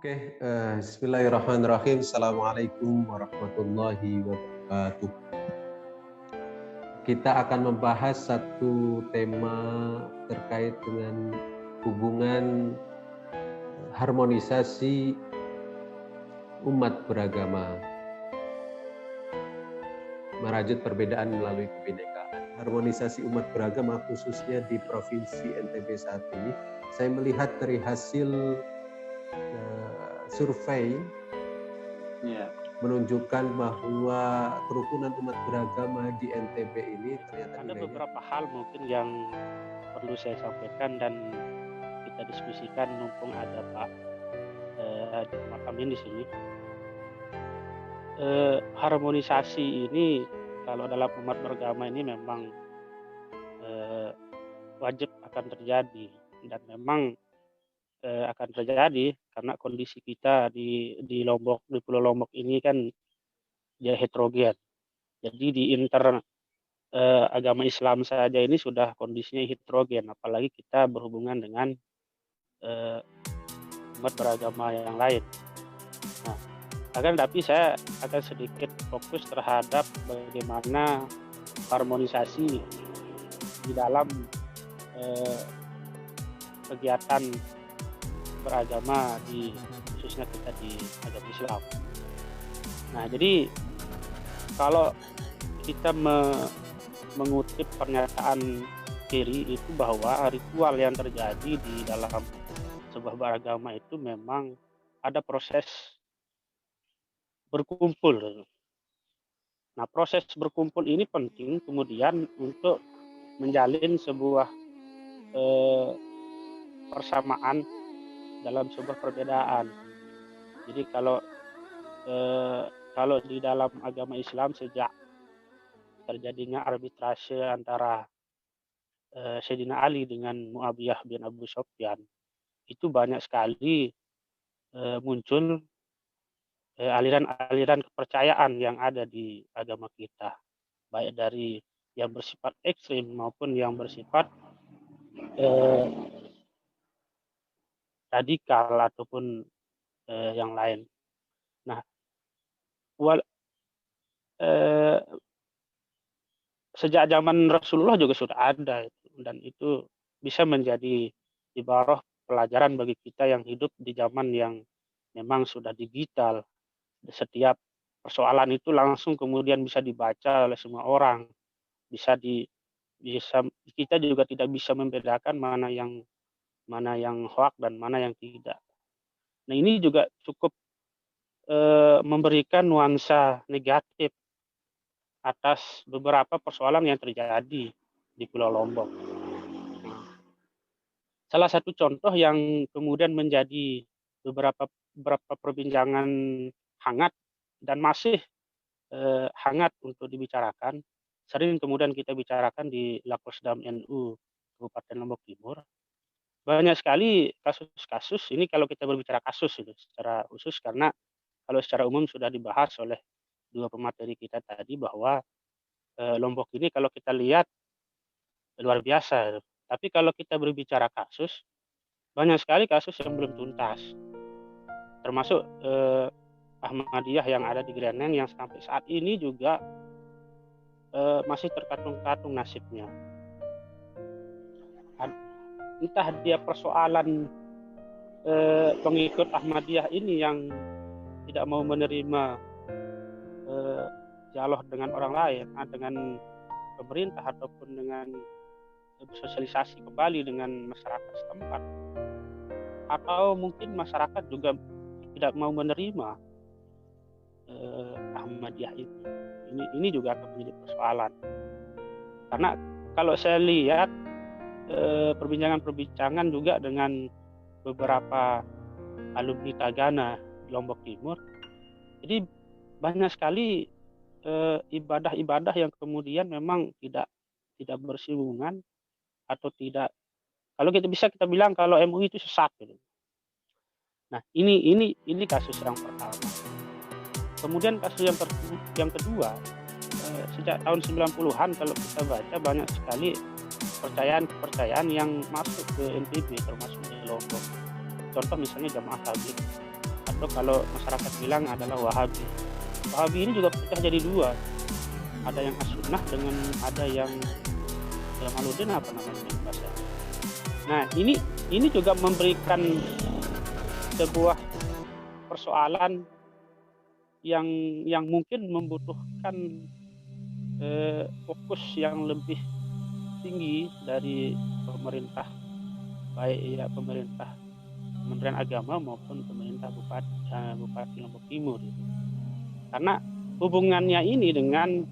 Oke, bismillahirrahmanirrahim. Assalamualaikum warahmatullahi wabarakatuh. Kita akan membahas satu tema terkait dengan hubungan harmonisasi umat beragama, merajut perbedaan melalui kebinekaan. Harmonisasi umat beragama khususnya di Provinsi NTB saat ini, saya melihat dari hasil survei menunjukkan bahwa kerukunan umat beragama di NTB ini ternyata ada beberapa hal mungkin yang perlu saya sampaikan dan kita diskusikan mumpung ada Pak Amin di sini. Harmonisasi ini kalau dalam umat beragama ini memang wajib akan terjadi dan memang akan terjadi karena kondisi kita di Lombok, di Pulau Lombok ini kan dia heterogen. Jadi di agama Islam saja ini sudah kondisinya heterogen, apalagi kita berhubungan dengan umat beragama yang lain. Nah, tapi saya akan sedikit fokus terhadap bagaimana harmonisasi di dalam kegiatan beragama khususnya kita di agama Islam. Nah, jadi kalau kita mengutip pernyataan Kiri itu bahwa ritual yang terjadi di dalam sebuah beragama itu memang ada proses berkumpul. Nah, proses berkumpul ini penting kemudian untuk menjalin sebuah persamaan dalam sebuah perbedaan. Jadi kalau di dalam agama Islam sejak terjadinya arbitrase antara Sayyidina Ali dengan Muawiyah bin Abu Sufyan, itu banyak sekali muncul aliran-aliran kepercayaan yang ada di agama kita, baik dari yang bersifat ekstrim maupun yang bersifat radikal ataupun yang lain. Nah, sejak zaman Rasulullah juga sudah ada dan itu bisa menjadi ibarah pelajaran bagi kita yang hidup di zaman yang memang sudah digital. Setiap persoalan itu langsung kemudian bisa dibaca oleh semua orang. Kita juga tidak bisa membedakan mana yang hoak dan mana yang tidak. Nah, ini juga cukup memberikan nuansa negatif atas beberapa persoalan yang terjadi di Pulau Lombok. Salah satu contoh yang kemudian menjadi beberapa perbincangan hangat dan masih hangat untuk dibicarakan, sering kemudian kita bicarakan di Lakosdam NU Kabupaten Lombok Timur. Banyak sekali kasus-kasus, ini kalau kita berbicara kasus itu secara khusus, karena kalau secara umum sudah dibahas oleh dua pemateri kita tadi bahwa Lombok ini kalau kita lihat luar biasa. Tapi kalau kita berbicara kasus, banyak sekali kasus yang belum tuntas. Termasuk Ahmadiyah yang ada di Greneng yang sampai saat ini juga masih terkatung-katung nasibnya. Entah dia persoalan pengikut Ahmadiyah ini yang tidak mau menerima dialog dengan orang lain, dengan pemerintah ataupun dengan sosialisasi kembali dengan masyarakat setempat, atau mungkin masyarakat juga tidak mau menerima Ahmadiyah itu. Ini juga akan menjadi persoalan. Karena kalau saya lihat perbincangan juga dengan beberapa alumni Tagana Lombok Timur, jadi banyak sekali ibadah-ibadah yang kemudian memang tidak bersinggungan atau tidak, kalau kita bilang kalau MUI itu sesat gitu. Nah, ini kasus yang pertama. Kemudian kasus yang kedua, sejak tahun 90-an kalau kita baca banyak sekali kepercayaan yang masuk ke NTB termasuk di Lombok. Contoh misalnya jamaah tabligh. atau kalau masyarakat bilang adalah Wahabi. Wahabi ini juga pecah jadi dua. Ada yang as-sunnah dengan ada yang Jamaluddin apa namanya bahasa. Nah, ini juga memberikan sebuah persoalan yang mungkin membutuhkan fokus yang lebih tinggi dari pemerintah, baik ya pemerintah Kementerian Agama maupun pemerintah Bupati Lombok Timur. Karena hubungannya ini dengan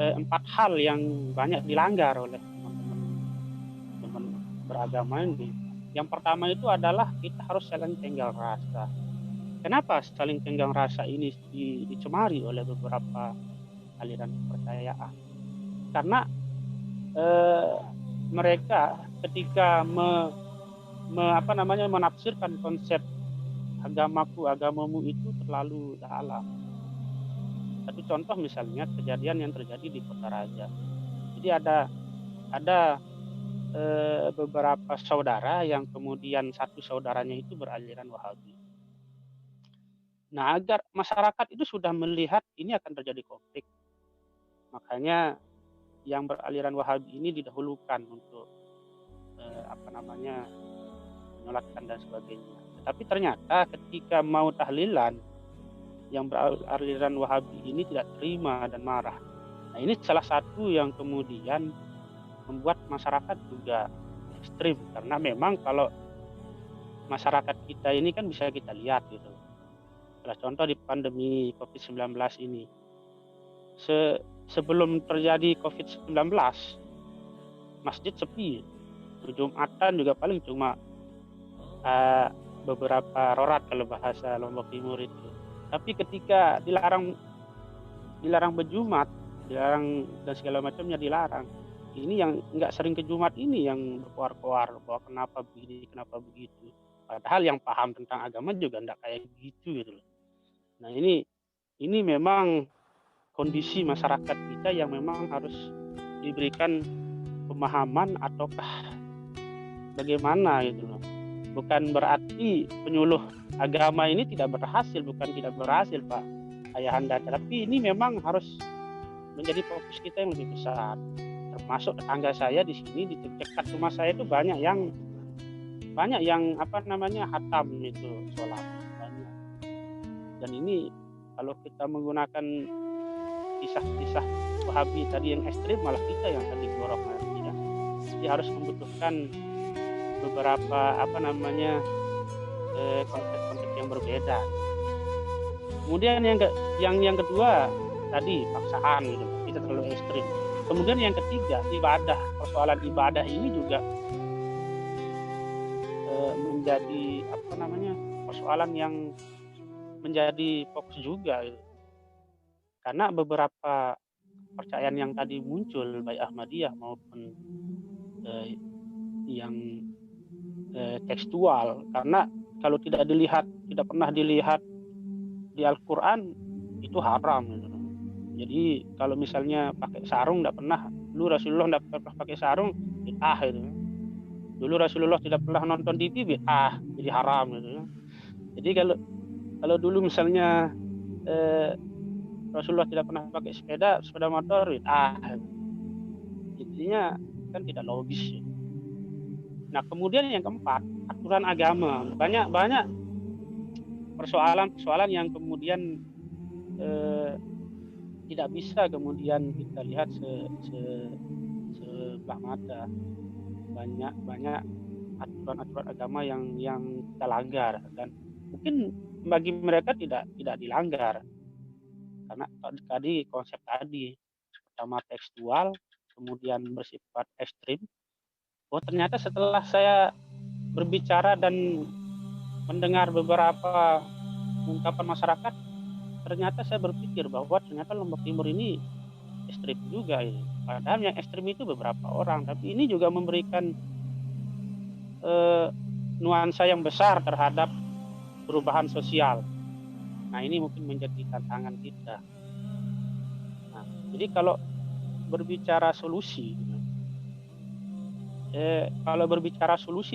4 hal yang banyak dilanggar oleh teman-teman beragama ini. Yang pertama itu adalah kita harus saling tenggang rasa. Kenapa saling tenggang rasa ini dicemari oleh beberapa aliran kepercayaan? Karena mereka ketika menafsirkan konsep agamamu itu terlalu dalam. Satu contoh misalnya kejadian yang terjadi di Kota Raja. Jadi ada beberapa saudara yang kemudian satu saudaranya itu beraliran Wahabi. Nah, agar masyarakat itu sudah melihat ini akan terjadi konflik, makanya yang beraliran Wahabi ini didahulukan untuk menyolatkan dan sebagainya. Tetapi ternyata ketika mau tahlilan, yang beraliran Wahabi ini tidak terima dan marah. Nah, ini salah satu yang kemudian membuat masyarakat juga ekstrim, karena memang kalau masyarakat kita ini kan bisa kita lihat gitu. Salah contoh di pandemi COVID-19 ini. Sebelum terjadi COVID-19, masjid sepi. Jumatan juga paling cuma beberapa rorat kalau bahasa Lombok Timur itu. Tapi ketika dilarang berjumat, dilarang dan segala macamnya dilarang. Ini yang nggak sering ke Jumat ini yang berkoar-koar bahwa kenapa begini, kenapa begitu. Padahal yang paham tentang agama juga nggak kayak gitu gitu loh. Nah, ini memang kondisi masyarakat kita yang memang harus diberikan pemahaman ataukah bagaimana gitu loh. Bukan berarti penyuluh agama ini tidak berhasil, Pak Ayahanda, tapi ini memang harus menjadi fokus kita yang lebih besar. Termasuk tetangga saya di sini, di dekat rumah saya itu banyak yang hatam itu sholat banyak. Dan ini kalau kita menggunakan kisah-kisah Wahabi tadi yang ekstrim, malah kita yang tadi gorok nanti ya. Jadi harus membutuhkan beberapa konsep-konsep yang berbeda. Kemudian yang kedua tadi paksaan gitu, kita terlalu ekstrim. Kemudian yang ketiga ibadah, persoalan ibadah ini juga menjadi persoalan yang menjadi fokus juga gitu. Karena beberapa kepercayaan yang tadi muncul baik Ahmadiyah maupun yang tekstual, karena kalau tidak pernah dilihat di Al-Quran itu haram gitu. Jadi kalau misalnya pakai sarung tidak pernah, dulu Rasulullah tidak pernah pakai sarung, bid'ah gitu. Dulu Rasulullah tidak pernah nonton TV, bid'ah, jadi haram gitu. Jadi kalau dulu misalnya Rasulullah tidak pernah pakai sepeda motor, bid'ah. Jadinya kan tidak logis. Nah, kemudian yang keempat, aturan agama. Banyak persoalan yang kemudian tidak bisa kemudian kita lihat sebelah mata. Banyak aturan agama yang kita langgar, dan mungkin bagi mereka tidak dilanggar karena tadi konsep tadi pertama tekstual, kemudian bersifat ekstrim. Oh, ternyata setelah saya berbicara dan mendengar beberapa ungkapan masyarakat, ternyata saya berpikir bahwa ternyata Lombok Timur ini ekstrim juga ya. Padahal yang ekstrim itu beberapa orang, tapi ini juga memberikan nuansa yang besar terhadap perubahan sosial. Nah, ini mungkin menjadi tantangan kita. Nah, jadi kalau berbicara solusi,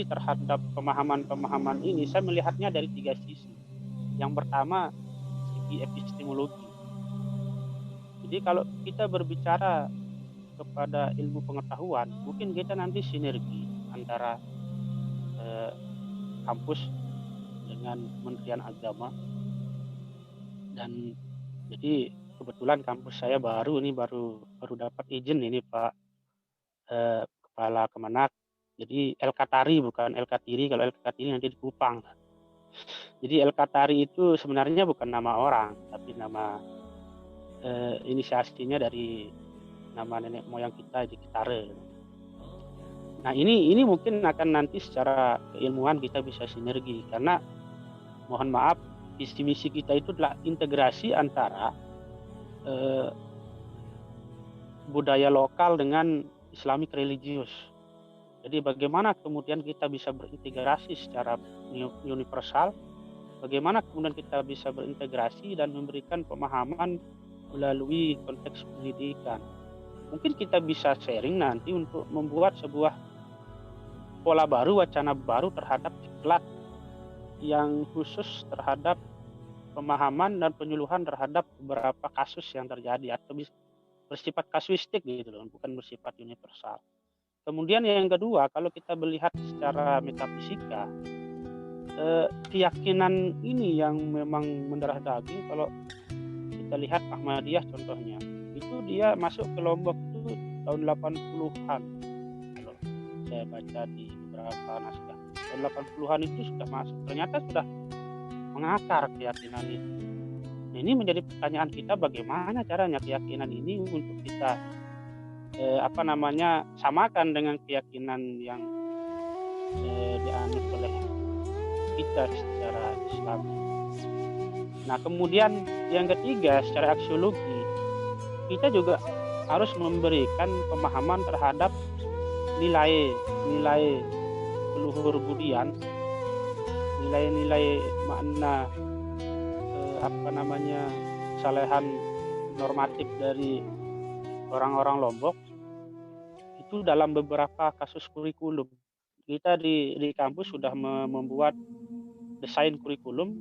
terhadap pemahaman ini, saya melihatnya dari 3 sisi. Yang pertama, segi epistemologi. Jadi kalau kita berbicara kepada ilmu pengetahuan, mungkin kita nanti sinergi antara kampus dengan Kementerian Agama. Dan jadi kebetulan kampus saya baru dapat izin ini Pak Kepala Kemenak. Jadi LK-Tari bukan LK-Tiri, kalau LK-Tiri nanti di Kupang. Jadi LK-Tari itu sebenarnya bukan nama orang, tapi nama inisiasinya dari nama nenek moyang kita di Kitare. Nah ini mungkin akan nanti secara keilmuan kita bisa sinergi, karena mohon maaf visi misi kita itu adalah integrasi antara budaya lokal dengan Islamic religius. Jadi bagaimana kemudian kita bisa berintegrasi secara universal, bagaimana kemudian kita bisa berintegrasi dan memberikan pemahaman melalui konteks pendidikan. Mungkin kita bisa sharing nanti untuk membuat sebuah pola baru, wacana baru terhadap diklat yang khusus terhadap pemahaman dan penyuluhan terhadap beberapa kasus yang terjadi atau bersifat kasuistik gitu loh, bukan bersifat universal. Kemudian yang kedua, kalau kita melihat secara metafisika, keyakinan ini yang memang mendarah daging. Kalau kita lihat Ahmadiyah contohnya, itu dia masuk ke Lombok itu tahun 80-an. Kalau saya baca di beberapa naskah, tahun 80-an itu sudah masuk, ternyata sudah mengakar keyakinan itu. Nah, ini menjadi pertanyaan kita, bagaimana caranya keyakinan ini untuk kita samakan dengan keyakinan yang dianut oleh kita secara Islam. Nah kemudian yang ketiga, secara aksiologi kita juga harus memberikan pemahaman terhadap nilai leluhur budian, nilai-nilai makna kesalehan normatif dari orang-orang Lombok itu dalam beberapa kasus kurikulum. Kita di kampus sudah membuat desain kurikulum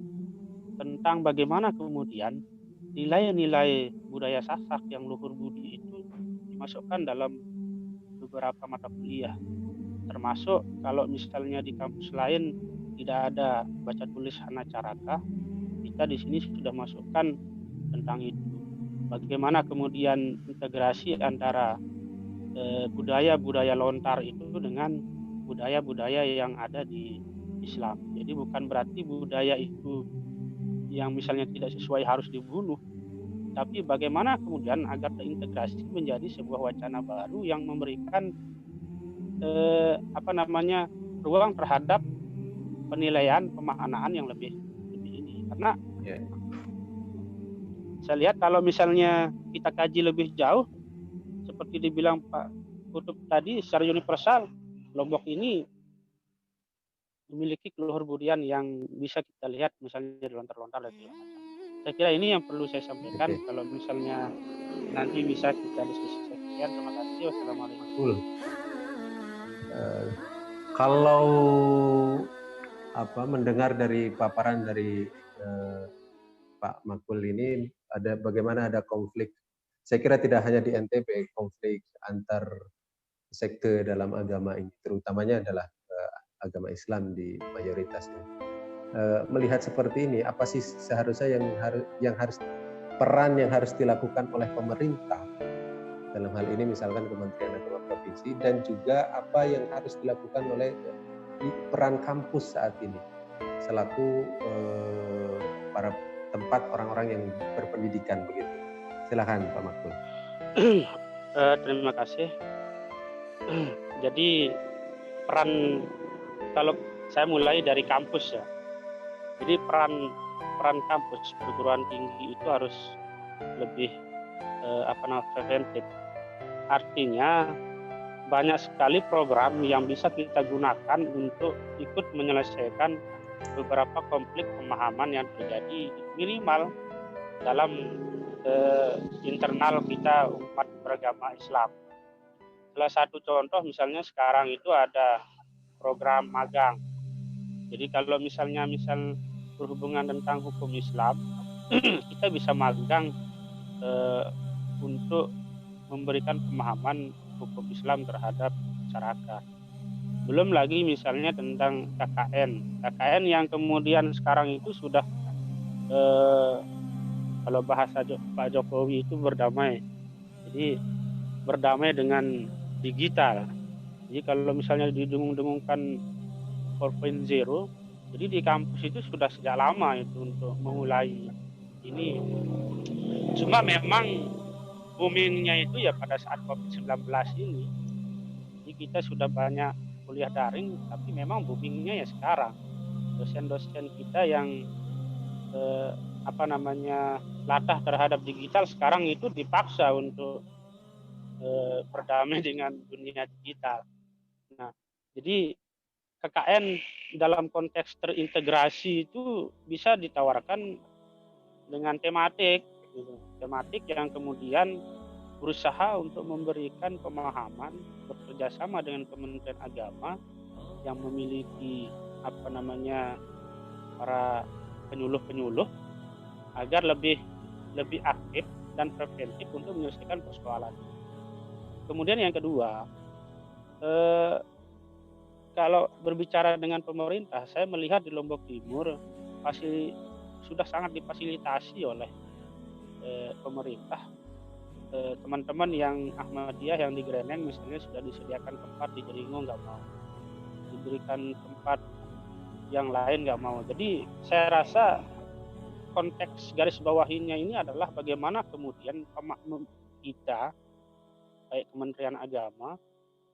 tentang bagaimana kemudian nilai-nilai budaya Sasak yang luhur budi itu dimasukkan dalam beberapa mata kuliah. Termasuk kalau misalnya di kampus lain tidak ada baca tulis Hanacaraka, kita di sini sudah masukkan tentang itu. Bagaimana kemudian integrasi antara budaya-budaya lontar itu dengan budaya-budaya yang ada di Islam. Jadi bukan berarti budaya itu yang misalnya tidak sesuai harus dibunuh, tapi bagaimana kemudian agar terintegrasi menjadi sebuah wacana baru yang memberikan ruang terhadap penilaian pemaknaan yang lebih ini. Karena saya lihat kalau misalnya kita kaji lebih jauh, seperti dibilang Pak Kutub tadi, secara universal Lombok ini memiliki keluhur budian yang bisa kita lihat misalnya di lontar-lontar dan segala macam. Saya kira ini yang perlu saya sampaikan. Kalau misalnya nanti bisa kita diskusi. Sekian, terima kasih. Wassalamualaikum. Kalau mendengar dari paparan dari Pak Makul ini, bagaimana ada konflik. Saya kira tidak hanya di NTB, konflik antar sekte dalam agama ini, terutamanya adalah agama Islam di mayoritasnya. Melihat seperti ini, apa sih seharusnya yang harus peran yang harus dilakukan oleh pemerintah dalam hal ini, misalkan Kementerian Agama Provinsi, dan juga apa yang harus dilakukan oleh peran kampus saat ini selaku para tempat orang-orang yang berpendidikan begitu. Silakan Pak Makul. Terima kasih. Jadi peran, kalau saya mulai dari kampus ya. Jadi peran kampus perguruan tinggi itu harus lebih preventif. Artinya banyak sekali program yang bisa kita gunakan untuk ikut menyelesaikan beberapa konflik pemahaman yang terjadi minimal dalam internal kita umat beragama Islam. Salah satu contoh misalnya sekarang itu ada program magang. Jadi kalau misalnya berhubungan tentang hukum Islam, kita bisa magang untuk memberikan pemahaman hukum Islam terhadap masyarakat. Belum lagi misalnya tentang KKN yang kemudian sekarang itu sudah kalau bahasa Pak Jokowi itu berdamai. Jadi berdamai dengan digital. Jadi kalau misalnya didengung-dengungkan 4.0, jadi di kampus itu sudah sejak lama itu untuk memulai ini. Cuma memang boomingnya itu ya pada saat COVID-19 ini. Jadi kita sudah banyak kuliah daring, tapi memang boomingnya ya sekarang. Dosen-dosen kita yang latah terhadap digital sekarang itu dipaksa untuk berdamai dengan dunia digital. Nah, jadi KKN dalam konteks terintegrasi itu bisa ditawarkan dengan tematik yang kemudian berusaha untuk memberikan pemahaman bekerjasama dengan Kementerian Agama yang memiliki para penyuluh agar lebih aktif dan preventif untuk menyelesaikan persoalan. Kemudian yang kedua, kalau berbicara dengan pemerintah, saya melihat di Lombok Timur masih sudah sangat difasilitasi oleh pemerintah. Teman-teman yang Ahmadiyah yang di Greneng misalnya sudah disediakan tempat, di Jeringo nggak mau, diberikan tempat yang lain nggak mau. Jadi saya rasa konteks garis bawahinya ini adalah bagaimana kemudian kita, baik Kementerian Agama,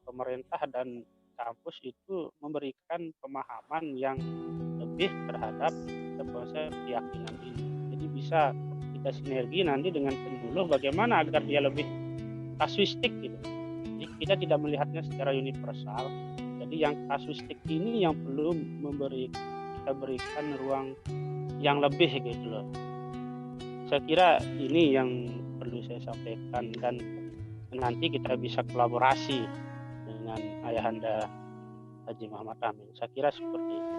pemerintah dan kampus itu memberikan pemahaman yang lebih terhadap konsep keyakinan ini. Jadi bisa kita sinergi nanti dengan penyuluh bagaimana agar dia lebih kasuistik gitu. Jadi kita tidak melihatnya secara universal. Jadi yang kasuistik ini yang perlu kita berikan ruang yang lebih gitu loh. Saya kira ini yang perlu saya sampaikan, dan nanti kita bisa kolaborasi dengan Ayahanda Haji Muhammad Amin. Saya kira seperti itu.